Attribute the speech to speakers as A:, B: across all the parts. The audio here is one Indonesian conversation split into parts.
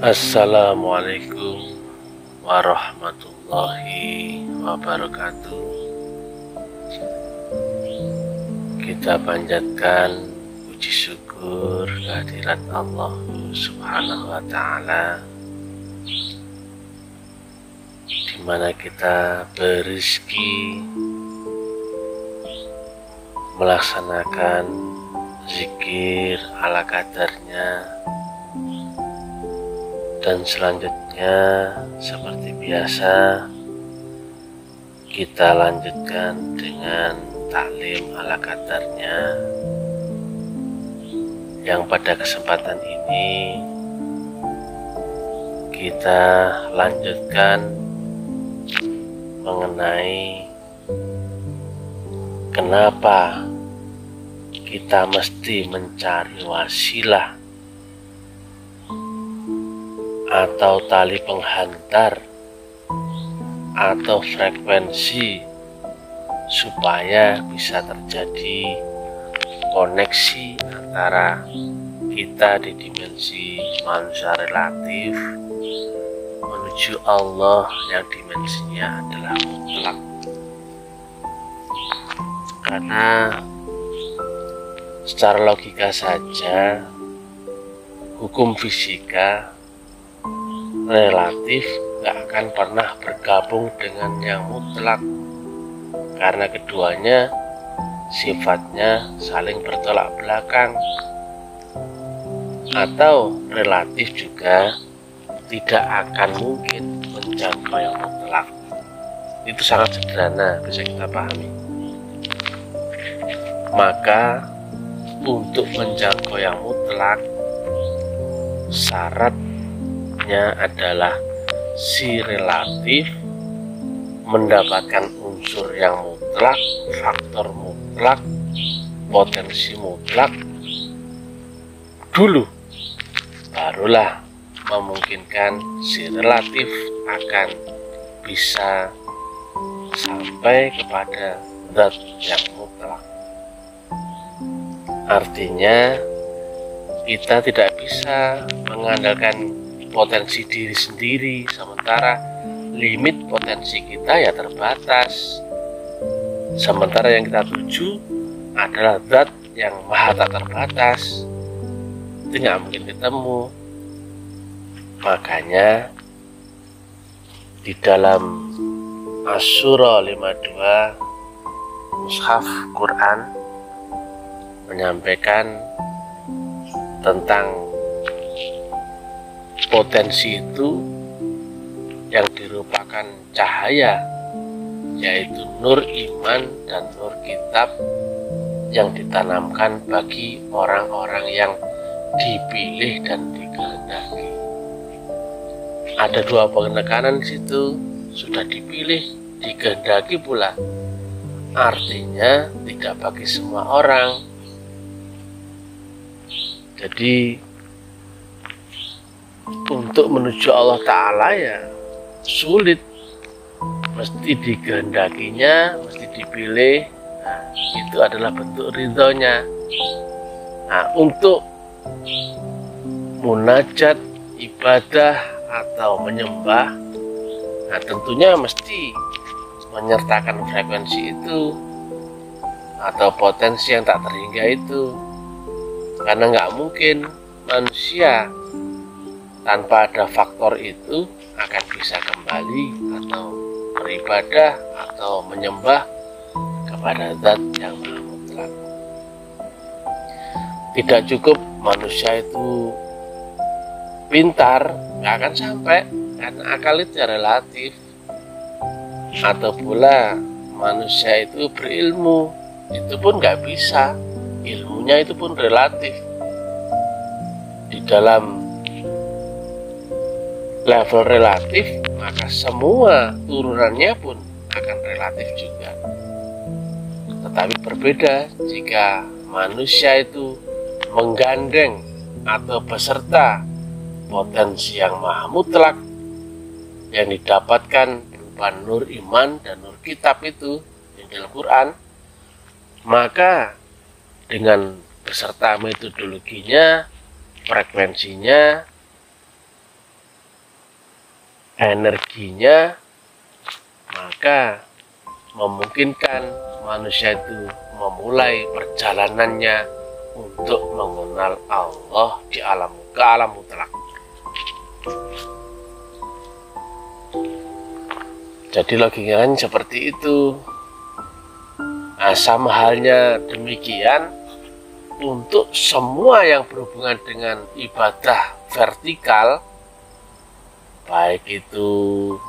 A: Assalamualaikum warahmatullahi wabarakatuh. Kita panjatkan puji syukur kehadirat Allah Subhanahu wa Ta'ala, di mana kita berrezeki melaksanakan zikir ala kadarnya. Dan selanjutnya seperti biasa kita lanjutkan dengan taklim ala kadarnya, yang pada kesempatan ini kita lanjutkan mengenai kenapa kita mesti mencari wasilah atau tali penghantar atau frekuensi supaya bisa terjadi koneksi antara kita di dimensi manusia relatif menuju Allah yang dimensinya adalah mutlak. Karena secara logika saja hukum fisika relatif gak akan pernah bergabung dengan yang mutlak, karena keduanya sifatnya saling bertolak belakang. Atau relatif juga tidak akan mungkin menjangkau yang mutlak. Itu sangat sederhana, bisa kita pahami. Maka untuk menjangkau yang mutlak, syaratnya adalah si relatif mendapatkan unsur yang mutlak, faktor mutlak, potensi mutlak dulu, barulah memungkinkan si relatif akan bisa sampai kepada zat yang mutlak. Artinya kita tidak bisa mengandalkan potensi diri sendiri, sementara limit potensi kita ya terbatas. Sementara yang kita tuju adalah zat yang maha tak terbatas, itu nggak mungkin ketemu. Makanya di dalam Asy-Syura 52 Mushaf Quran menyampaikan tentang potensi itu yang dirupakan cahaya, yaitu nur iman dan nur kitab yang ditanamkan bagi orang-orang yang dipilih dan dikehendaki. Ada dua penekanan di situ, sudah dipilih, dikehendaki pula. Artinya tidak bagi semua orang. Jadi untuk menuju Allah Ta'ala ya sulit, mesti dikehendakinya, mesti dipilih. Nah, itu adalah bentuk ridhonya. Nah, untuk munajat, ibadah atau menyembah, nah tentunya mesti menyertakan frekuensi itu atau potensi yang tak terhingga itu, karena nggak mungkin manusia tanpa ada faktor itu akan bisa kembali atau beribadah atau menyembah kepada zat yang maha mutlak. Tidak cukup manusia itu pintar, nggak akan sampai, karena akal itu relatif. Atau pula manusia itu berilmu, itu pun nggak bisa, ilmunya itu pun relatif. Di dalam level relatif, maka semua turunannya pun akan relatif juga. Tetapi berbeda jika manusia itu menggandeng atau beserta potensi yang maha mutlak yang didapatkan berupa nur iman dan nur kitab itu yang dalam Quran, maka dengan beserta metodologinya, frekuensinya, energinya, maka memungkinkan manusia itu memulai perjalanannya untuk mengenal Allah di alam mutlak. Jadi logikanya seperti itu. Nah, sama halnya demikian untuk semua yang berhubungan dengan ibadah vertikal, baik itu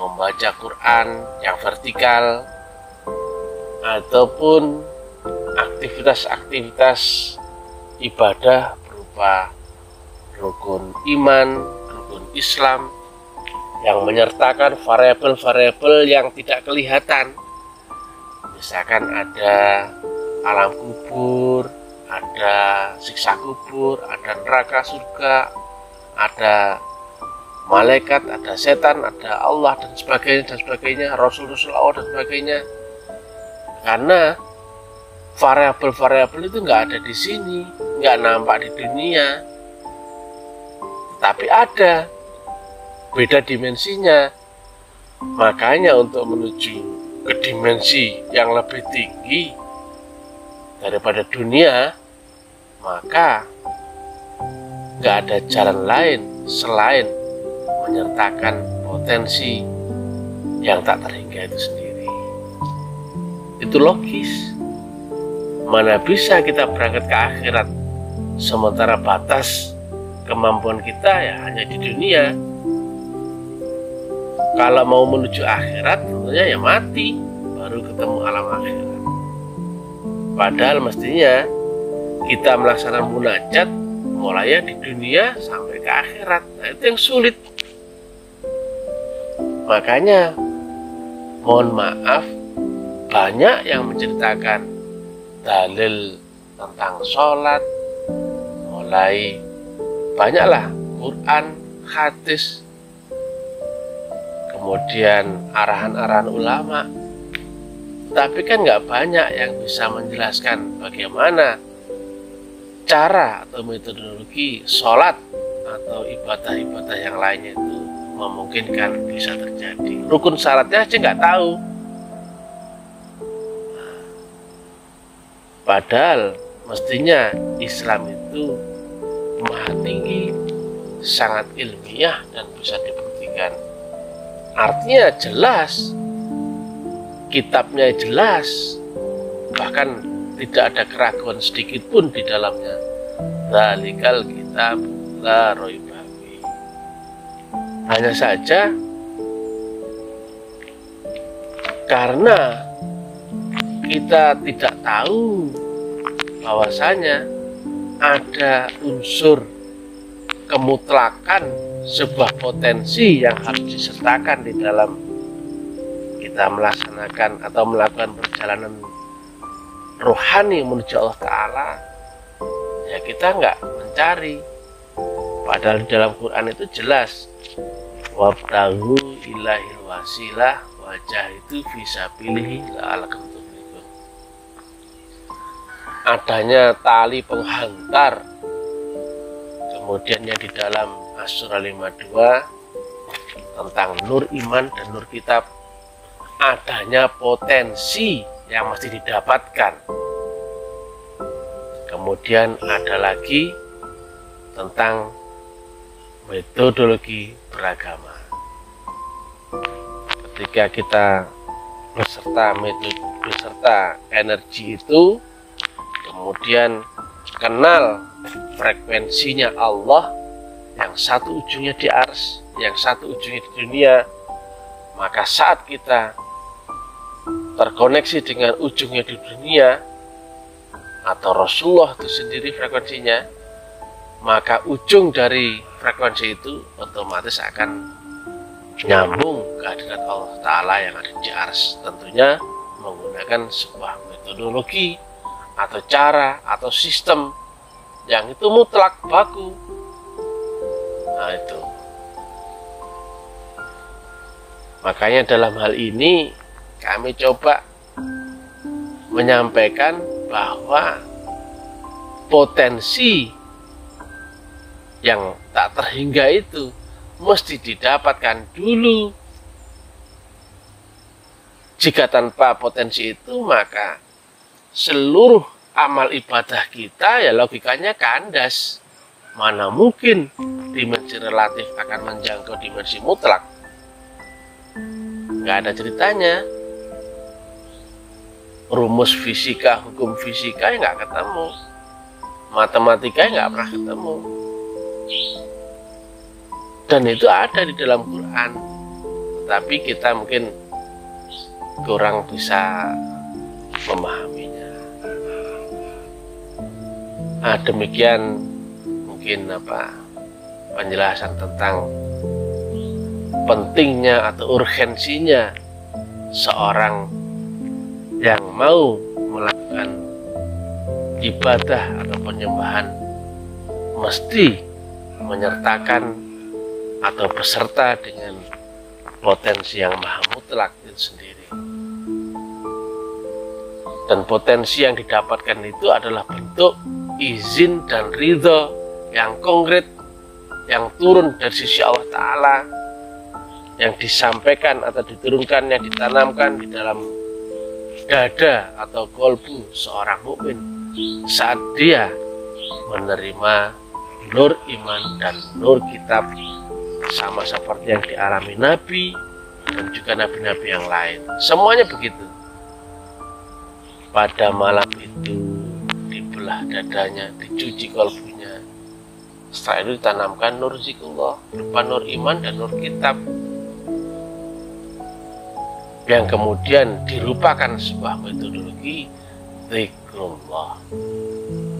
A: membaca Quran yang vertikal ataupun aktivitas-aktivitas ibadah berupa rukun iman, rukun Islam yang menyertakan variabel-variabel yang tidak kelihatan. Misalkan ada alam kubur, ada siksa kubur, ada neraka surga, ada malaikat, ada setan, ada Allah dan sebagainya, Rasul-Rasul Allah dan sebagainya. Karena variabel-variabel itu nggak ada di sini, nggak nampak di dunia, tapi ada, beda dimensinya. Makanya untuk menuju ke dimensi yang lebih tinggi daripada dunia, maka nggak ada jalan lain selain menyertakan potensi yang tak terhingga itu sendiri. Itu logis. Mana bisa kita berangkat ke akhirat sementara batas kemampuan kita ya hanya di dunia. Kalau mau menuju akhirat tentunya ya mati baru ketemu alam akhirat. Padahal mestinya kita melaksanakan munajat mulai di dunia sampai ke akhirat. Nah, itu yang sulit. Makanya mohon maaf, banyak yang menceritakan dalil tentang sholat, mulai banyaklah Quran, hadis, kemudian arahan-arahan ulama. Tapi kan nggak banyak yang bisa menjelaskan bagaimana cara atau metodologi sholat atau ibadah-ibadah yang lainnya itu memungkinkan bisa terjadi. Rukun syaratnya aja nggak tahu. Padahal mestinya Islam itu maha tinggi, sangat ilmiah dan bisa dibuktikan. Artinya jelas, kitabnya jelas, bahkan tidak ada keraguan sedikit pun di dalamnya. Dzalikal kitab la raiba fihi. Hanya saja karena kita tidak tahu bahwasanya ada unsur kemutlakan sebuah potensi yang harus disertakan di dalam kita melaksanakan atau melakukan perjalanan rohani menuju Allah Ta'ala, ya kita nggak mencari. Padahal di dalam Quran itu jelas, wabtaghu ilahil wasilah wajah itu fisabilihi la'alakum tuflihun. Adanya tali penghantar, kemudian yang di dalam As-Surah 52 tentang nur iman dan nur kitab, adanya potensi yang mesti didapatkan. Kemudian ada lagi tentang metodologi beragama. Ketika kita beserta energi itu, kemudian kenal frekuensinya Allah, yang satu ujungnya di ars, yang satu ujungnya di dunia, maka saat kita terkoneksi dengan ujungnya di dunia atau Rasulullah itu sendiri frekuensinya, maka ujung dari frekuensi itu otomatis akan nyambung ke hadirat Allah Ta'ala yang ada di ars. Tentunya menggunakan sebuah metodologi atau cara atau sistem yang itu mutlak baku. Nah itu, makanya dalam hal ini kami coba menyampaikan bahwa potensi yang tak terhingga itu mesti didapatkan dulu. Jika tanpa potensi itu, maka seluruh amal ibadah kita ya logikanya kandas. Mana mungkin dimensi relatif akan menjangkau dimensi mutlak? Nggak ada ceritanya. Rumus fisika, hukum fisika ya nggak ketemu. Matematika ya nggak pernah ketemu. Dan itu ada di dalam Quran. Tapi kita mungkin kurang bisa memahaminya. Nah, demikian mungkin penjelasan tentang pentingnya atau urgensinya seorang yang mau melakukan ibadah atau penyembahan mesti menyertakan atau beserta dengan potensi yang maha mutlak itu sendiri. Dan potensi yang didapatkan itu adalah bentuk izin dan ridho yang konkret, yang turun dari sisi Allah Ta'ala, yang disampaikan atau diturunkan, yang ditanamkan di dalam dada atau kolbu seorang mukmin saat dia menerima nur iman dan nur kitab, sama seperti yang dialami Nabi dan juga nabi-nabi yang lain. Semuanya begitu. Pada malam itu dibelah dadanya, dicuci kolbunya. Setelah itu ditanamkan nur zikrullah berupa nur iman dan nur kitab, yang kemudian dirupakan sebuah metodologi zikrullah.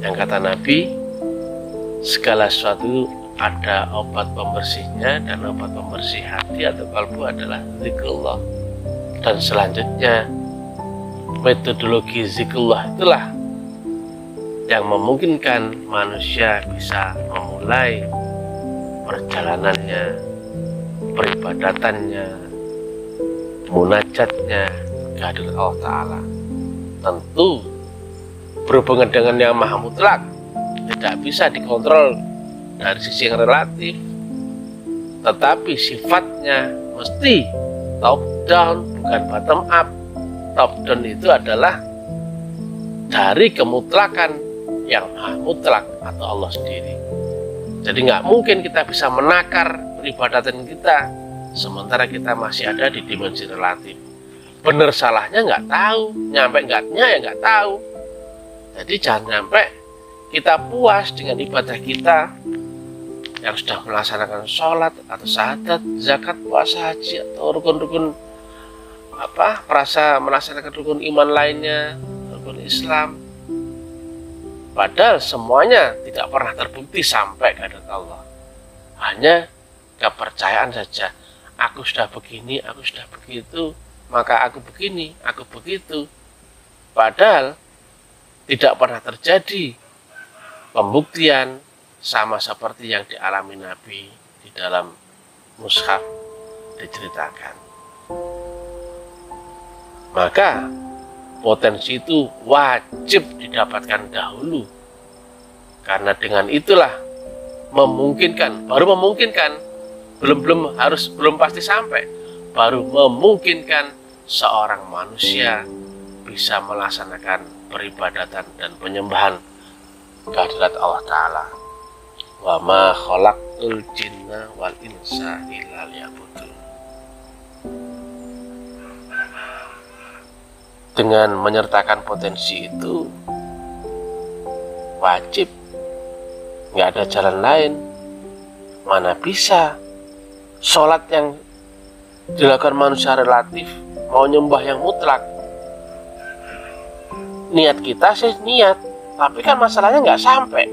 A: Yang kata Nabi, segala sesuatu ada obat pembersihnya, dan obat pembersih hati atau kalbu adalah zikrullah. Dan selanjutnya metodologi zikrullah itulah yang memungkinkan manusia bisa memulai perjalanannya, peribadatannya, munajatnya kehadirat Allah Ta'ala. Tentu berhubungan dengan yang maha mutlak, tidak bisa dikontrol dari sisi yang relatif, tetapi sifatnya mesti top down, bukan bottom up. Top down itu adalah dari kemutlakan yang maha mutlak atau Allah sendiri. Jadi nggak mungkin kita bisa menakar peribadatan kita sementara kita masih ada di dimensi relatif. Benar salahnya nggak tahu, nyampe enggaknya ya nggak tahu. Jadi jangan sampai kita puas dengan ibadah kita yang sudah melaksanakan sholat atau syahadat, zakat, puasa, haji atau rukun-rukun melaksanakan rukun iman lainnya, rukun Islam. Padahal semuanya tidak pernah terbukti sampai kehadirat Allah. Hanya kepercayaan saja. Aku sudah begini, aku sudah begitu, maka aku begini, aku begitu. Padahal tidak pernah terjadi pembuktian sama seperti yang dialami Nabi di dalam mushaf diceritakan. Maka potensi itu wajib didapatkan dahulu, karena dengan itulah belum pasti sampai, baru memungkinkan seorang manusia bisa melaksanakan peribadatan dan penyembahan kehadirat Allah Ta'ala. Wa ma khalaqtul jinna wal insa illa liya'budun. Dengan menyertakan potensi itu wajib, nggak ada jalan lain. Mana bisa sholat yang dilakukan manusia relatif mau nyembah yang mutlak. Niat kita sih niat, tapi kan masalahnya nggak sampai.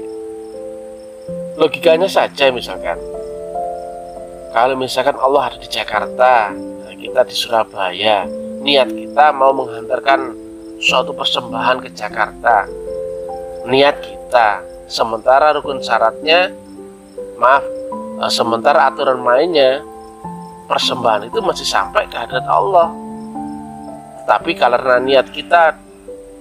A: Logikanya saja, misalkan kalau misalkan Allah ada di Jakarta, kita di Surabaya, niat kita mau menghantarkan suatu persembahan ke Jakarta, niat kita, sementara rukun syaratnya, sementara aturan mainnya, persembahan itu masih sampai ke hadirat Allah. Tapi karena niat kita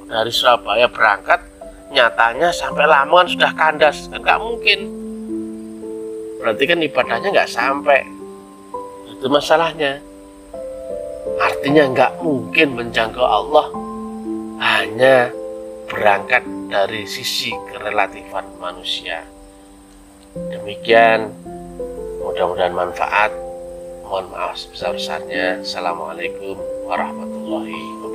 A: dari Surabaya berangkat, nyatanya sampai Lamongan sudah kandas, kan nggak mungkin. berarti kan ibadahnya nggak sampai. Itu masalahnya. Artinya nggak mungkin menjangkau Allah hanya berangkat dari sisi kerelatifan manusia. Demikian, mudah-mudahan manfaat. Mohon maaf sebesar-besarnya. Assalamualaikum warahmatullahi wabarakatuh.